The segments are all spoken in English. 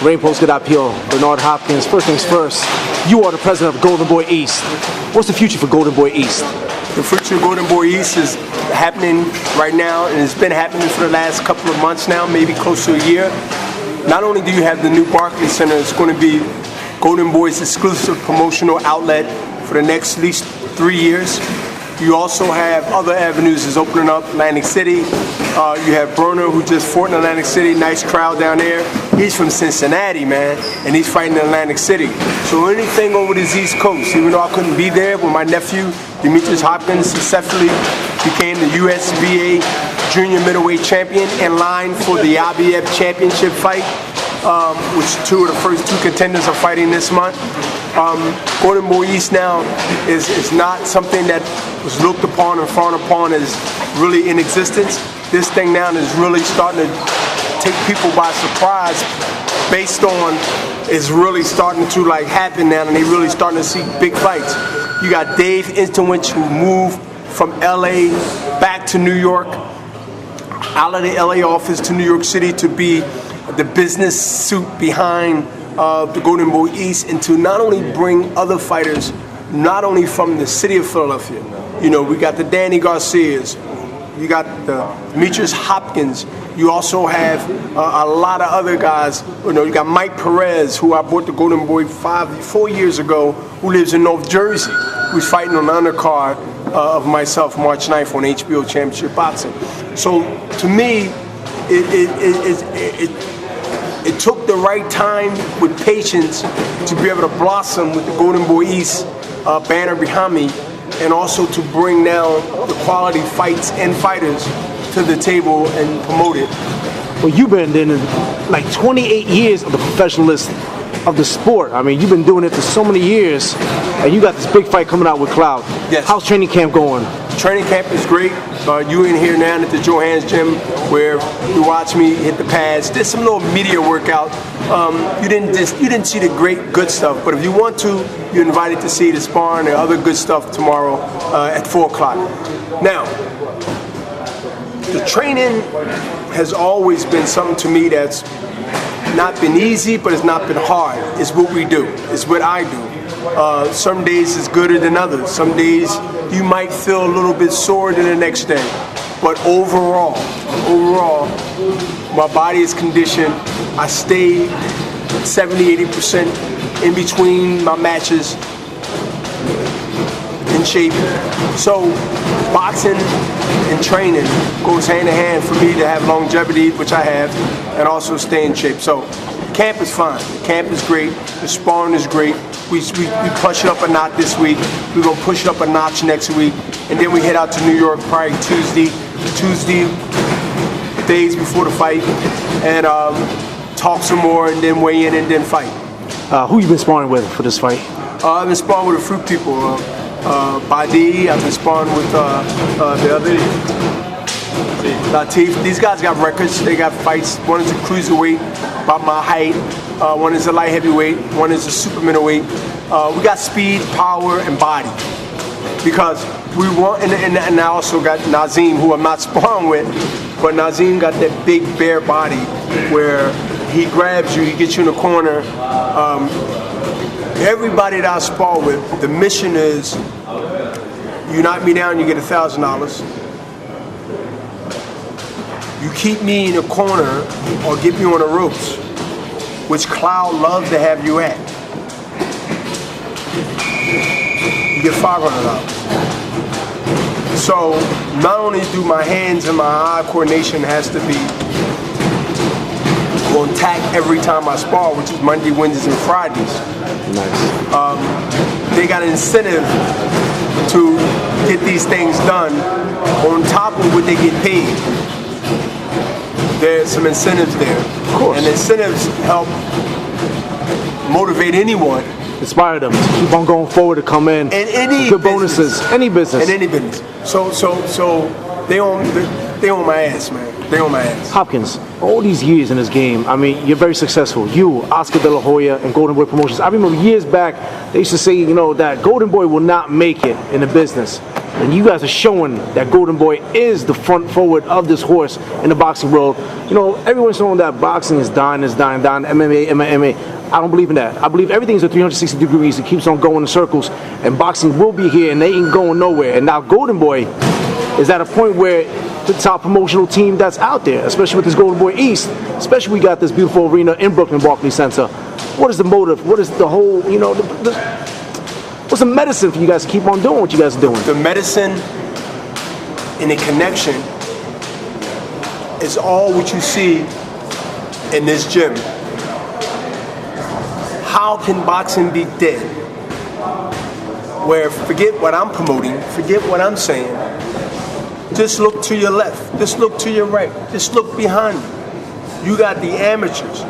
ringpolska.pl, Bernard Hopkins. First things first, you are the president of Golden Boy East. What's the future for Golden Boy East? The future of Golden Boy East is happening right now, and it's been happening for the last couple of months now, maybe close to a year. Not only do you have the new Barclays Center, it's going to be Golden Boy's exclusive promotional outlet for the next at least 3 years. You also have other avenues that's opening up. Atlantic City. You have Berner, who just fought in Atlantic City. Nice crowd down there. He's from Cincinnati, man, and he's fighting in Atlantic City. So anything over this East Coast, even though I couldn't be there, when my nephew, Demetrius Hopkins, successfully became the USVA junior middleweight champion in line for the IBF championship fight, which two of the first two contenders are fighting this month. Golden Boy East now is not something that was looked upon and frowned upon as really in existence. This thing now is really starting to take people by surprise based on it's really starting to like happen now, and they really starting to see big fights. You got Dave Instowich, who moved from LA back to New York, out of the LA office to New York City to be the business suit behind the Golden Boy East, and to not only bring other fighters, not only from the city of Philadelphia. You know, we got the Danny Garcias, you got the Demetrius Hopkins, you also have a lot of other guys. You know, you got Mike Perez, who I brought the Golden Boy 4 years ago, who lives in North Jersey, who's fighting on the undercard of myself March 9th on HBO Championship Boxing. So to me, it took the right time with patience to be able to blossom with the Golden Boy East banner behind me, and also to bring now the quality fights and fighters to the table and promote it. Well, you've been in like 28 years of the professionalist of the sport. I mean, you've been doing it for so many years, and you got this big fight coming out with Cloud. Yes. How's training camp going? Training camp is great. You in here now at the Johannes Gym, where you watch me hit the pads. There's some little media workout. You didn't see the great good stuff, but if you want to, you're invited to see the sparring and other good stuff tomorrow at 4 o'clock. Now, the training has always been something to me that's not been easy, but it's not been hard. It's what we do. It's what I do. Some days it's gooder than others. Some days you might feel a little bit sore than the next day. But overall, my body is conditioned. I stay 70-80% in between my matches in shape. So boxing and training goes hand in hand for me to have longevity, which I have, and also stay in shape. So camp is fine. The camp is great. The sparring is great. We push it up a notch this week. We're going to push it up a notch next week. And then we head out to New York probably Tuesday days before the fight, and talk some more, and then weigh in and then fight. Who you been sparring with for this fight? I've been sparring with a few people. Badi, I've been sparring with the other Latif. These guys got records. They got fights. One is a cruiserweight, about my height. One is a light heavyweight. One is a super middleweight. We got speed, power, and body. Because we want, and I also got Nazim, who I'm not sparring with, but Nazim got that big bare body where he grabs you, he gets you in the corner. Everybody that I spar with, the mission is, you knock me down, you get $1,000. You keep me in the corner or get me on the ropes, which Cloud loves to have you at, you get $500. So not only do my hands and my eye coordination has to be on tack every time I spar, which is Monday, Wednesdays, and Fridays. Nice. They got an incentive to get these things done on top of what they get paid. There's some incentives there. Of course. And incentives help motivate anyone. Inspire them to keep on going forward, to come in. And any good business. bonuses, any business. And any business. So they on my ass, man. They on my ass. Hopkins, all these years in this game, I mean, you're very successful. You, Oscar De La Hoya, and Golden Boy Promotions. I remember years back, they used to say, you know, that Golden Boy will not make it in the business. And you guys are showing that Golden Boy is the front forward of this horse in the boxing world. You know, everyone's knowing that boxing is dying, MMA. I don't believe in that. I believe everything's at 360 degrees. It keeps on going in circles. And boxing will be here, and they ain't going nowhere. And now Golden Boy is at a point where the top promotional team that's out there, especially with this Golden Boy East, especially we got this beautiful arena in Brooklyn, Barclays Center. What is the motive? What is the whole, you know, what's the medicine for you guys to keep on doing what you guys are doing? The medicine and the connection is all what you see in this gym. How can boxing be dead? Where forget what I'm promoting, forget what I'm saying. Just look to your left, just look to your right, just look behind you. You got the amateurs,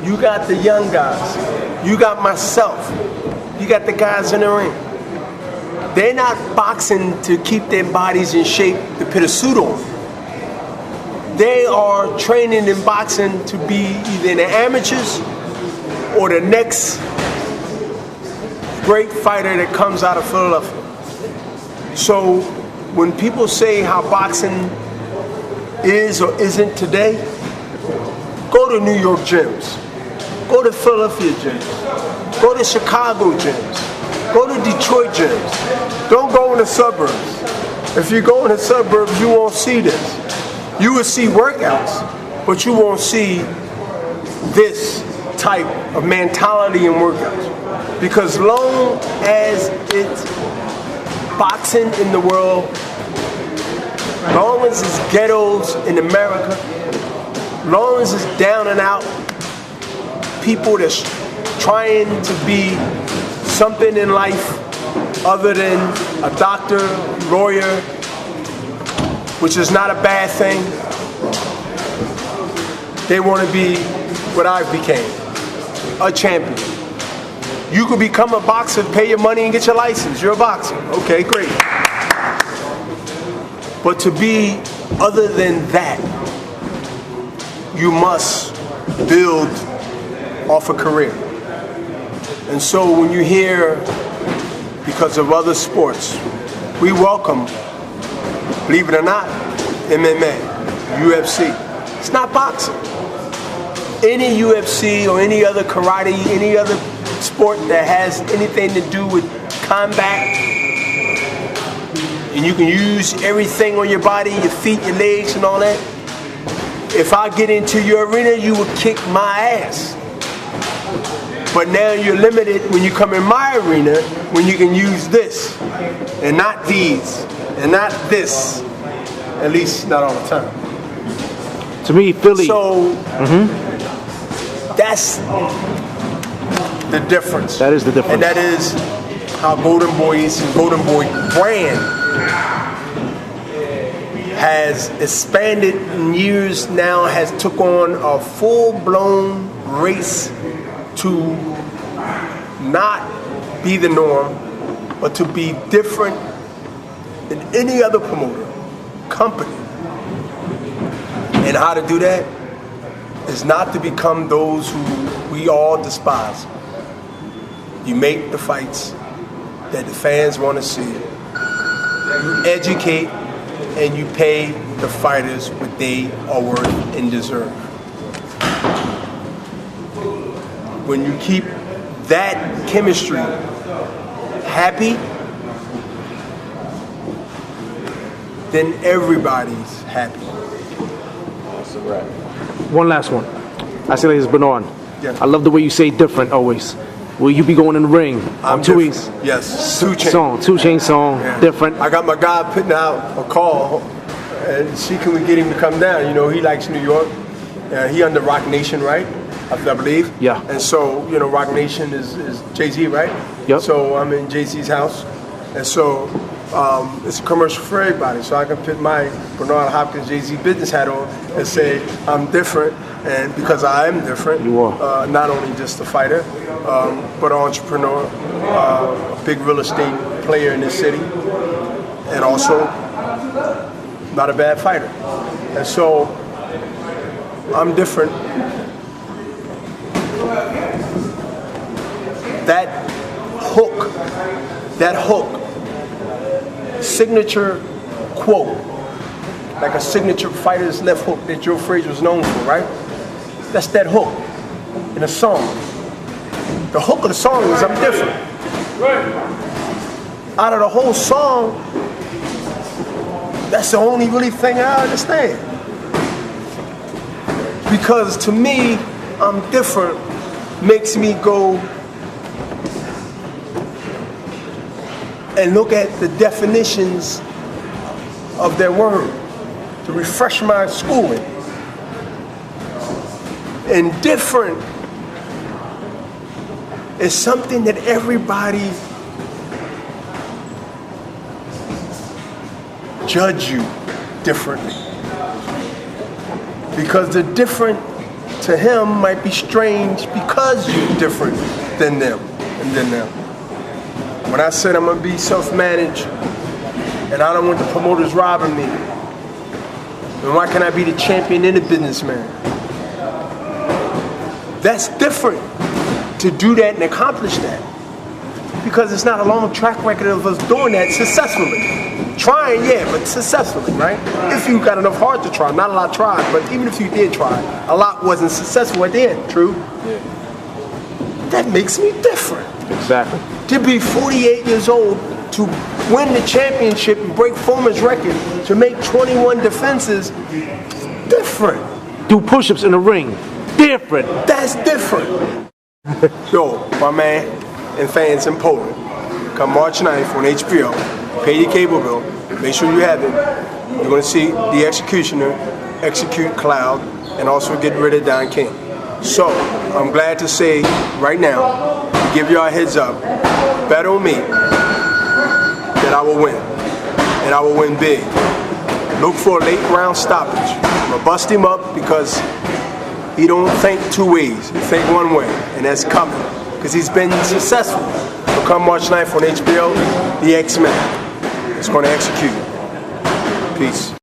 you got the young guys, you got myself, you got the guys in the ring. They're not boxing to keep their bodies in shape to put a suit on. They are training in boxing to be either the amateurs or the next great fighter that comes out of Philadelphia. So when people say how boxing is or isn't today, go to New York gyms, go to Philadelphia gyms, go to Chicago gyms, go to Detroit gyms. Don't go in the suburbs. If you go in the suburbs, you won't see this. You will see workouts, but you won't see this type of mentality and workouts. Because long as it's boxing in the world, long as it's ghettos in America, long as it's down and out, people that's trying to be something in life other than a doctor, lawyer, which is not a bad thing, they want to be what I became, a champion. You could become a boxer, pay your money and get your license. You're a boxer. Okay, great. But to be other than that, you must build off a career. And so when you hear, because of other sports, we welcome, believe it or not, MMA, UFC. It's not boxing. Any UFC or any other karate, any other sport that has anything to do with combat, and you can use everything on your body, your feet, your legs, and all that. If I get into your arena, you will kick my ass. But now you're limited when you come in my arena, when you can use this, and not these, and not this. At least not all the time. To me, Philly. So, that's the difference. That is the difference. And that is how Golden Boys and Golden Boy brand has expanded in years now, has took on a full-blown race to not be the norm, but to be different than any other promoter, company. And how to do that is not to become those who we all despise. You make the fights that the fans want to see. You educate and you pay the fighters what they are worth and deserve. When you keep that chemistry happy, then everybody's happy. That's a wrap. One last one. I say like this, Bernard. Yeah. I love the way you say different always. Will you be going in the ring I'm on 2 weeks? different. Yes, 2 Chainz. Song, 2 Chainz song, Yeah. different. I got my guy putting out a call and see can we get him to come down. You know, he likes New York. He under Rock Nation, right? I believe. Yeah. And so, you know, Rock Nation is Jay-Z, right? Yep. So I'm in Jay-Z's house. And so it's a commercial for everybody. So I can put my Bernard Hopkins Jay-Z business hat on and say I'm different. And because I am different, You are. not only just a fighter, but an entrepreneur, a big real estate player in this city, and also not a bad fighter. And so I'm different. That hook signature quote, like a signature fighter's left hook that Joe Frazier was known for, right? That's that hook in a song. The hook of the song is I'm different. Out of the whole song, that's the only really thing I understand. Because to me, I'm different makes me go and look at the definitions of their word to refresh my schooling. And different is something that everybody judge you differently. Because the different to him might be strange because you're different than them and than them. When I said I'm gonna be self-managed and I don't want the promoters robbing me, then why can't I be the champion and the businessman? That's different to do that and accomplish that. Because it's not a long track record of us doing that successfully. Trying, yeah, but successfully, right? If you got enough heart to try, not a lot tried, but even if you did try, a lot wasn't successful at the end, true? Yeah. That makes me different. Exactly. To be 48 years old, to win the championship and break Foreman's record, to make 21 defenses, different. Do push-ups in the ring, different. That's different. Yo, my man and fans in Poland, come March 9th on HBO, pay your cable bill, make sure you have it. You're going to see The Executioner execute Cloud and also get rid of Don King. So, I'm glad to say right now, to give y'all a heads up, bet on me that I will win. And I will win big. Look for a late round stoppage. I'm going to bust him up because he don't think two ways. He think one way, and that's coming. Because he's been successful. So come March 9th on HBO, The X-Men. It's going to execute. Peace.